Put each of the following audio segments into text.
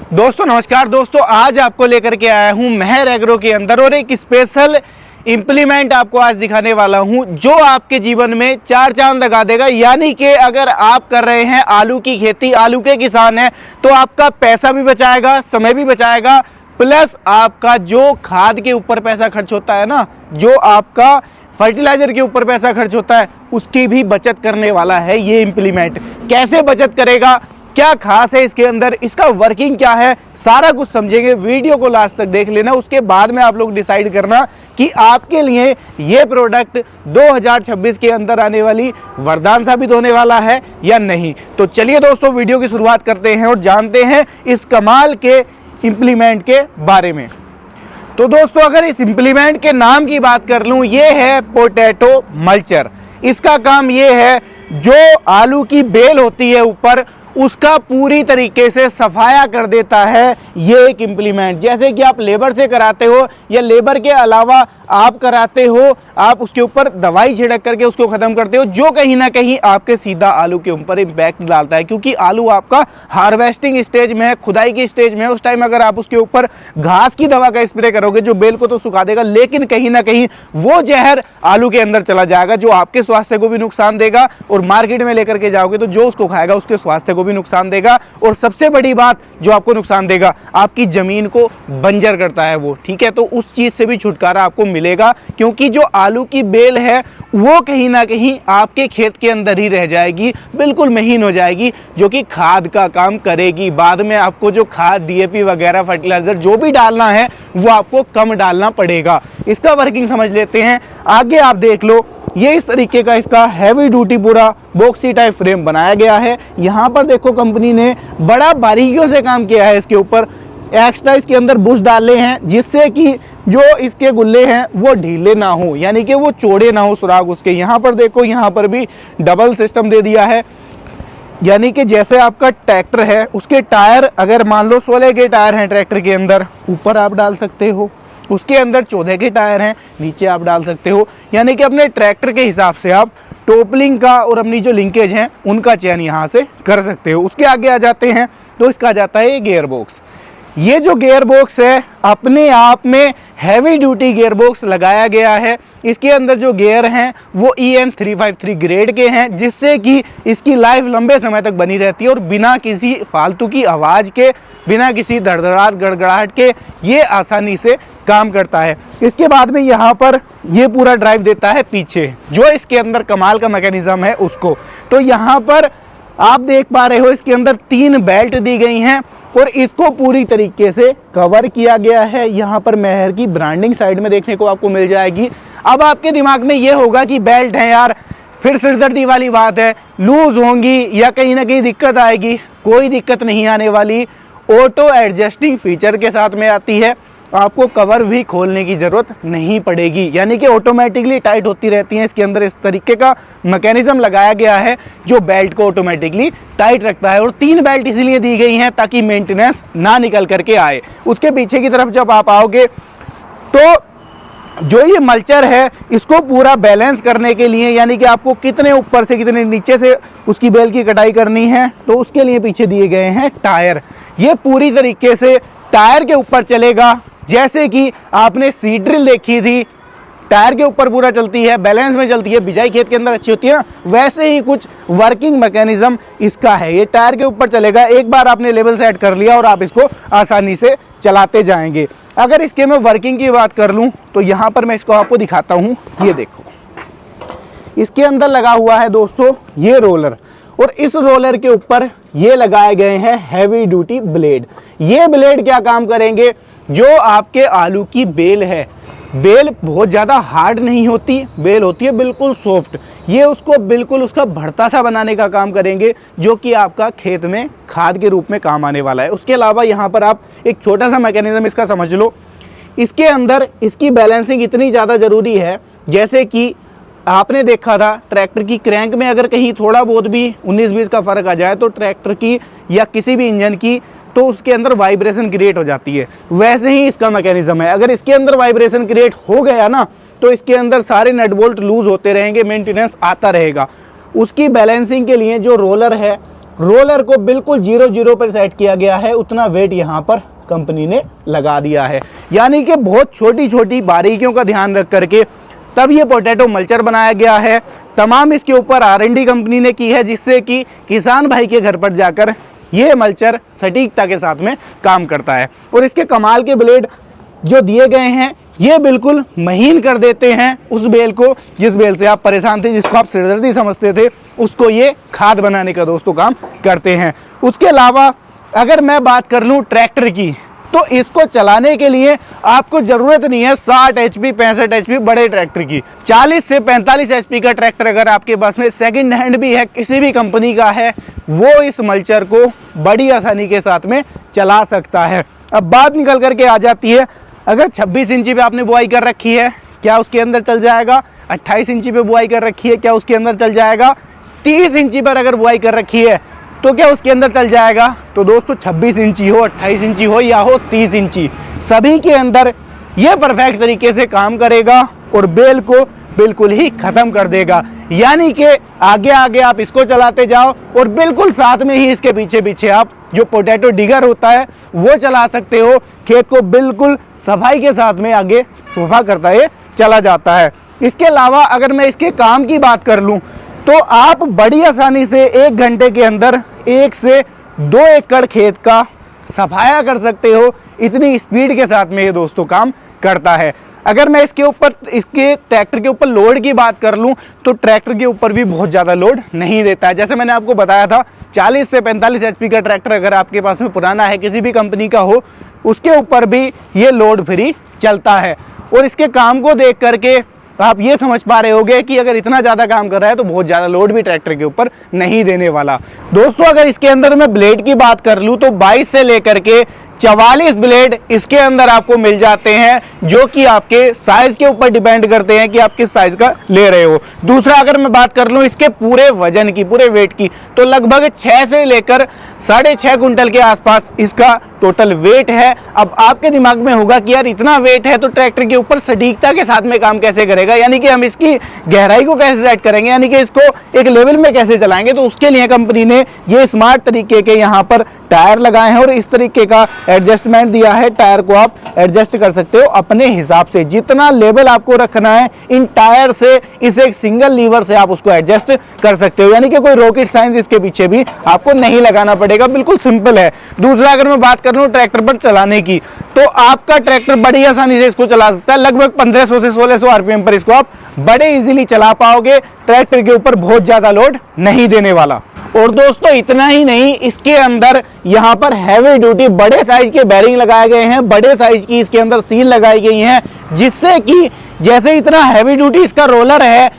दोस्तों नमस्कार दोस्तों, आज आपको लेकर के आया हूं मेहर एग्रो के अंदर और एक स्पेशल इंप्लीमेंट आपको आज दिखाने वाला हूं जो आपके जीवन में चार चांद लगा देगा। यानी कि अगर आप कर रहे हैं आलू की खेती, आलू के किसान हैं, तो आपका पैसा भी बचाएगा, समय भी बचाएगा, प्लस आपका जो खाद के ऊपर पैसा खर्च होता है ना, जो आपका फर्टिलाइजर के ऊपर पैसा खर्च होता है, उसकी भी बचत करने वाला है ये इंप्लीमेंट। कैसे बचत करेगा, क्या खास है इसके अंदर, इसका वर्किंग क्या है, सारा कुछ समझेंगे। वीडियो को लास्ट तक देख लेना, उसके बाद में आप लोग डिसाइड करना कि आपके लिए ये प्रोडक्ट 2026 के अंदर आने वाली वरदान साबित होने वाला है या नहीं। तो चलिए दोस्तों, वीडियो की शुरुआत करते हैं और जानते हैं इस कमाल के इंप्लीमेंट के बारे में। तो दोस्तों, अगर इस इंप्लीमेंट के नाम की बात कर लूं, ये है पोटैटो मल्चर। इसका काम ये है, जो आलू की बेल होती है ऊपर, उसका पूरी तरीके से सफाया कर देता है ये एक इंप्लीमेंट। जैसे कि आप लेबर से कराते हो या लेबर के अलावा आप कराते हो, आप उसके ऊपर दवाई छिड़क करके उसको खत्म करते हो, जो कहीं ना कहीं आपके सीधा आलू के ऊपर इम्पैक्ट डालता है। क्योंकि आलू आपका हार्वेस्टिंग स्टेज में है, खुदाई की स्टेज में है, उस टाइम अगर आप उसके ऊपर घास की दवा का स्प्रे करोगे, जो बेल को तो सुखा देगा, लेकिन कहीं ना कहीं वो जहर आलू के अंदर चला जाएगा, जो आपके स्वास्थ्य को भी नुकसान देगा, और मार्केट में लेकर के जाओगे तो जो उसको खाएगा उसके स्वास्थ्य को भी नुकसान देगा, और सबसे बड़ी बात जो आपको नुकसान देगा, आपकी जमीन को बंजर करता है वो। ठीक है, तो उस चीज से भी छुटकारा आपको मिलेगा, क्योंकि जो आलू की बेल है वो कहीं ना कहीं आपके खेत के अंदर ही रह जाएगी, बिल्कुल महीन हो जाएगी, जो कि खाद का काम करेगी। बाद में आपको जो खाद, डीएपी वगैरह, फर्टिलाइजर जो भी डालना है वो आपको कम डालना पड़ेगा। इसका वर्किंग समझ लेते हैं। आगे आप देख लो, ये इस तरीके का इसका हैवी ड्यूटी पूरा बॉक्सी टाइप फ्रेम बनाया गया है। यहाँ पर देखो, कंपनी ने बड़ा बारीकियों से काम किया है इसके ऊपर। एक्स्ट्रा इसके अंदर बुश डाले हैं, जिससे कि जो इसके गुल्ले हैं वो ढीले ना हो, यानी कि वो चौड़े ना हो सुराग उसके। यहाँ पर देखो, यहाँ पर भी डबल सिस्टम दे दिया है, यानी कि जैसे आपका ट्रैक्टर है, उसके टायर अगर मान लो 16 के टायर हैं ट्रैक्टर के अंदर, ऊपर आप डाल सकते हो, उसके अंदर 14 के टायर हैं, नीचे आप डाल सकते हो। यानी कि अपने ट्रैक्टर के हिसाब से आप टोपलिंग का और अपनी जो लिंकेज हैं उनका चयन यहाँ से कर सकते हो। उसके आगे आ जाते हैं तो इसका आ जाता है ये गियर बॉक्स। ये जो गियर बॉक्स है, अपने आप में हैवी ड्यूटी गियर बॉक्स लगाया गया है। इसके अंदर जो गियर हैं वो EN353 ग्रेड के हैं, जिससे कि इसकी लाइफ लंबे समय तक बनी रहती है और बिना किसी फालतू की आवाज़ के, बिना किसी धड़धड़ाहट गड़गड़ाहट के ये आसानी से काम करता है। इसके बाद में यहाँ पर ये पूरा ड्राइव देता है पीछे, जो इसके अंदर कमाल का मैकेनिज्म है उसको। तो यहाँ पर आप देख पा रहे हो, इसके अंदर 3 बेल्ट दी गई हैं और इसको पूरी तरीके से कवर किया गया है। यहाँ पर मेहर की ब्रांडिंग साइड में देखने को आपको मिल जाएगी। अब आपके दिमाग में ये होगा कि बेल्ट है यार, फिर सिरदर्दी वाली बात है, लूज होंगी या कहीं ना कहीं दिक्कत आएगी। कोई दिक्कत नहीं आने वाली, ऑटो एडजस्टिंग फीचर के साथ में आती है। आपको कवर भी खोलने की जरूरत नहीं पड़ेगी, यानी कि ऑटोमेटिकली टाइट होती रहती हैं। इसके अंदर इस तरीके का मैकेनिज्म लगाया गया है जो बेल्ट को ऑटोमेटिकली टाइट रखता है। और 3 बेल्ट इसलिए दी गई हैं ताकि मेंटेनेंस ना निकल करके आए। उसके पीछे की तरफ जब आप आओगे तो जो ये मल्चर है, इसको पूरा बैलेंस करने के लिए, यानी कि आपको कितने ऊपर से कितने नीचे से उसकी बेल की कटाई करनी है, तो उसके लिए पीछे दिए गए हैं टायर। ये पूरी तरीके से टायर के ऊपर चलेगा। जैसे कि आपने सीड ड्रिल देखी थी, टायर के ऊपर पूरा चलती है, बैलेंस में चलती है, बिजाई खेत के अंदर अच्छी होती है ना, वैसे ही कुछ वर्किंग मैकेनिज्म इसका है। ये टायर के ऊपर चलेगा। एक बार आपने लेवल सेट कर लिया और आप इसको आसानी से चलाते जाएंगे। अगर इसके मैं वर्किंग की बात कर लूं तो यहाँ पर मैं इसको आपको दिखाता हूँ। ये देखो, इसके अंदर लगा हुआ है दोस्तों ये रोलर, और इस रोलर के ऊपर ये लगाए गए हैं हैवी ड्यूटी ब्लेड। ये ब्लेड क्या काम करेंगे, जो आपके आलू की बेल है, बेल बहुत ज़्यादा हार्ड नहीं होती, बेल होती है बिल्कुल सॉफ्ट, ये उसको बिल्कुल उसका भरता सा बनाने का काम करेंगे, जो कि आपका खेत में खाद के रूप में काम आने वाला है। उसके अलावा यहाँ पर आप एक छोटा सा मैकेनिज्म इसका समझ लो। इसके अंदर इसकी बैलेंसिंग इतनी ज़्यादा ज़रूरी है, जैसे कि आपने देखा था ट्रैक्टर की क्रैंक में अगर कहीं थोड़ा बहुत भी 19-20 का फ़र्क आ जाए तो ट्रैक्टर की या किसी भी इंजन की, तो उसके अंदर वाइब्रेशन क्रिएट हो जाती है। वैसे ही इसका मैकेनिज्म है, अगर इसके अंदर वाइब्रेशन क्रिएट हो गया ना, तो इसके अंदर सारे नट बोल्ट लूज होते रहेंगे, मेंटेनेंस आता रहेगा। उसकी बैलेंसिंग के लिए जो रोलर है रोलर को बिल्कुल 0 पर सेट किया गया है, उतना वेट यहाँ पर कंपनी ने लगा दिया है। यानी कि बहुत छोटी छोटी बारीकियों का ध्यान रख करके तब ये पोटैटो मल्चर बनाया गया है। तमाम इसके ऊपर R&D कंपनी ने की है, जिससे कि किसान भाई के घर पर जाकर ये मल्चर सटीकता के साथ में काम करता है। और इसके कमाल के ब्लेड जो दिए गए हैं ये बिल्कुल महीन कर देते हैं उस बेल को, जिस बेल से आप परेशान थे, जिसको आप सिरदर्दी समझते थे, उसको ये खाद बनाने का दोस्तों काम करते हैं। उसके अलावा अगर मैं बात कर लूँ ट्रैक्टर की, तो इसको चलाने के लिए आपको जरूरत नहीं है 60 HP 65 HP बड़े ट्रैक्टर की। 40 से 45 HP का ट्रैक्टर अगर आपके पास में सेकंड हैंड भी है, किसी भी कंपनी का है, वो इस मल्चर को बड़ी आसानी के साथ में चला सकता है। अब बात निकल करके आ जाती है, अगर 26 इंची पे आपने बुआई कर रखी है, क्या उसके अंदर चल जाएगा? 28 इंची पे बुआई कर रखी है, क्या उसके अंदर चल जाएगा? 30 इंची पर अगर बुआई कर रखी है तो क्या उसके अंदर चल जाएगा? तो दोस्तों 26 इंची हो, 28 इंची हो या हो 30 इंची, सभी के अंदर ये परफेक्ट तरीके से काम करेगा और बेल को बिल्कुल ही खत्म कर देगा। यानी कि आगे आगे आप इसको चलाते जाओ और बिल्कुल साथ में ही इसके पीछे पीछे आप जो पोटैटो डिगर होता है वो चला सकते हो। खेत को बिल्कुल सफाई के साथ में आगे सोफा करता है चला जाता है। इसके अलावा अगर मैं इसके काम की बात कर लूँ तो आप बड़ी आसानी से 1 घंटे के अंदर 1 से 2 एकड़ खेत का सफाया कर सकते हो, इतनी स्पीड के साथ में ये दोस्तों काम करता है। अगर मैं इसके ट्रैक्टर के ऊपर लोड की बात कर लूँ तो ट्रैक्टर के ऊपर भी बहुत ज़्यादा लोड नहीं देता है। जैसे मैंने आपको बताया था 40 से 45 HP का ट्रैक्टर अगर आपके पास में पुराना है, किसी भी कंपनी का हो, उसके ऊपर भी ये लोड फ्री चलता है। और इसके काम को देख करके आप ये समझ पा रहे होंगे कि अगर इतना ज़्यादा काम कर रहा है तो बहुत ज़्यादा लोड भी ट्रैक्टर के ऊपर नहीं देने वाला। दोस्तों अगर इसके अंदर मैं ब्लेड की बात कर लूँ तो 22 से लेकर के 44 ब्लेड इसके अंदर आपको मिल जाते हैं, जो कि आपके साइज के ऊपर डिपेंड करते हैं कि आप किस साइज का ले रहे हो। दूसरा अगर मैं बात कर लूँ इसके पूरे वजन की, पूरे वेट की, तो लगभग 6 से लेकर 6.5 कुंटल के आसपास इसका टोटल वेट है। अब आपके दिमाग में होगा कि यार इतना वेट है तो ट्रैक्टर के ऊपर सटीकता के साथ में काम कैसे करेगा, यानी कि हम इसकी गहराई को कैसे सेट करेंगे, यानी कि इसको एक लेवल में कैसे चलाएंगे। तो उसके लिए कंपनी ने ये स्मार्ट तरीके के यहाँ पर टायर लगाए हैं और इस तरीके का एडजस्टमेंट दिया है। टायर को आप एडजस्ट कर सकते हो अपने हिसाब से, जितना लेवल आपको रखना है इन टायर से, इस एक सिंगल लीवर से आप उसको एडजस्ट कर सकते हो। यानी कि कोई रॉकेट साइंस इसके पीछे भी आपको नहीं लगाना पड़ेगा, बिल्कुल सिंपल है। दूसरा अगर मैं बात कर लूँ ट्रैक्टर पर चलाने की, तो आपका ट्रैक्टर बड़ी आसानी से इसको चला सकता है। लगभग 1500 से 1600 RPM पर इसको आप बड़े इजीली चला पाओगे, ट्रैक्टर के ऊपर बहुत ज्यादा लोड नहीं देने वाला। और दोस्तों इतना ही नहीं, इसके अंदर यहाँ पर हैवी ड्यूटी बड़े साइज के बेरिंग लगाए गए हैं, बड़े साइज की इसके अंदर सील लगाई गई हैं, जिससे कि जैसे इतना हैवी ड्यूटी इसका रोलर है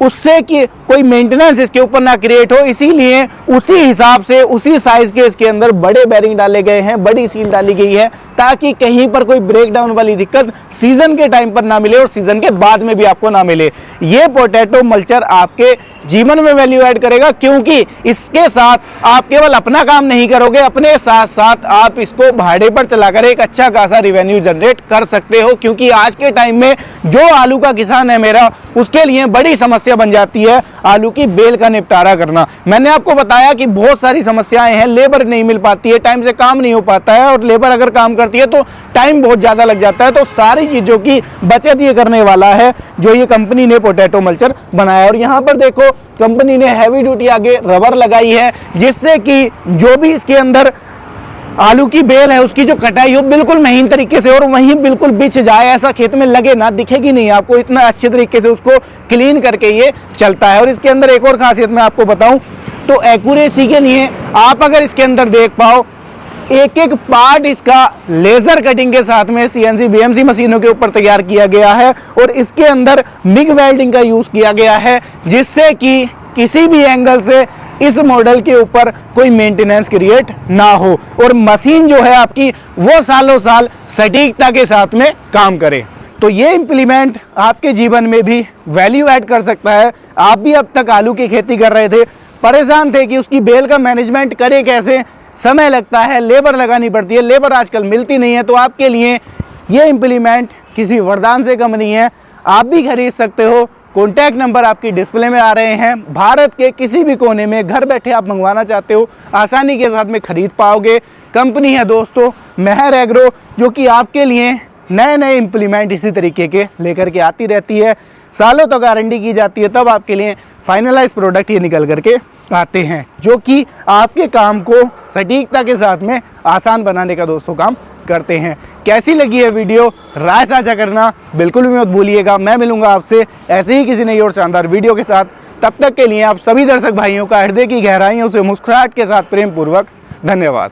उससे कि कोई मेंटेनेंस इसके ऊपर ना क्रिएट हो, इसीलिए उसी हिसाब से उसी साइज के इसके अंदर बड़े बेरिंग डाले गए हैं, बड़ी सील डाली गई है, ताकि कहीं पर कोई ब्रेकडाउन वाली दिक्कत सीजन के टाइम पर ना मिले और सीजन के बाद में भी आपको ना मिले। ये पोटैटो मल्चर आपके जीवन में वैल्यू ऐड करेगा, क्योंकि इसके साथ आप केवल अपना काम नहीं करोगे, अपने साथ साथ आप इसको भाड़े पर चलाकर एक अच्छा खासा रिवेन्यू जनरेट कर सकते हो। क्योंकि आज के टाइम में जो आलू का किसान है मेरा, उसके लिए बड़ी समस्या बन जाती है आलू की बेल का निपटारा करना। मैंने आपको बताया कि बहुत सारी समस्याएं हैं, लेबर नहीं मिल पाती है, टाइम से काम नहीं हो पाता है, और लेबर अगर काम करती है तो टाइम बहुत ज्यादा लग जाता है। तो सारी चीजों की बचत ये करने वाला है जो ये कंपनी ने पोटैटो मल्चर बनाया। और यहाँ पर देखो कंपनी ने हैवी ड्यूटी आगे रबर लगाई है, जिससे कि जो भी इसके अंदर आलू की बेल है उसकी जो कटाई हो बिल्कुल महीन तरीके से और वहीं बिल्कुल बिछ जाए, ऐसा खेत में लगे ना, दिखेगी नहीं आपको, इतना अच्छे तरीके से उसको क्लीन करके ये चलता है। और इसके अंदर एक और खासियत मैं आपको बताऊं तो एक्यूरेसी के लिए आप अगर इसके अंदर देख पाओ, एक एक पार्ट इसका लेजर कटिंग के साथ में CNC BMC मशीनों के ऊपर तैयार किया गया है, और इसके अंदर मिग वेल्डिंग का यूज किया गया है, जिससे कि किसी भी एंगल से इस मॉडल के ऊपर कोई मेंटेनेंस क्रिएट ना हो और मशीन जो है आपकी वो सालों साल सटीकता के साथ में काम करे। तो ये इंप्लीमेंट आपके जीवन में भी वैल्यू ऐड कर सकता है। आप भी अब तक आलू की खेती कर रहे थे, परेशान थे कि उसकी बेल का मैनेजमेंट करें कैसे, समय लगता है, लेबर लगानी पड़ती है, लेबर आजकल मिलती नहीं है, तो आपके लिए ये इंप्लीमेंट किसी वरदान से कम नहीं है। आप भी खरीद सकते हो कॉन्टैक्ट नंबर आपकी डिस्प्ले में आ रहे हैं। भारत के किसी भी कोने में घर बैठे आप मंगवाना चाहते हो, आसानी के साथ में खरीद पाओगे। कंपनी है दोस्तों मेहर एग्रो, जो कि आपके लिए नए नए इम्प्लीमेंट इसी तरीके के लेकर के आती रहती है। सालों तक गारंटी की जाती है, तब आपके लिए फाइनलाइज प्रोडक्ट ये निकल करके आते हैं, जो कि आपके काम को सटीकता के साथ में आसान बनाने का दोस्तों काम करते हैं। कैसी लगी है वीडियो, राय साझा करना बिल्कुल भी मत भूलिएगा। मैं मिलूंगा आपसे ऐसे ही किसी नई और शानदार वीडियो के साथ। तब तक के लिए आप सभी दर्शक भाइयों का हृदय की गहराइयों से मुस्कुराहट के साथ प्रेम पूर्वक धन्यवाद।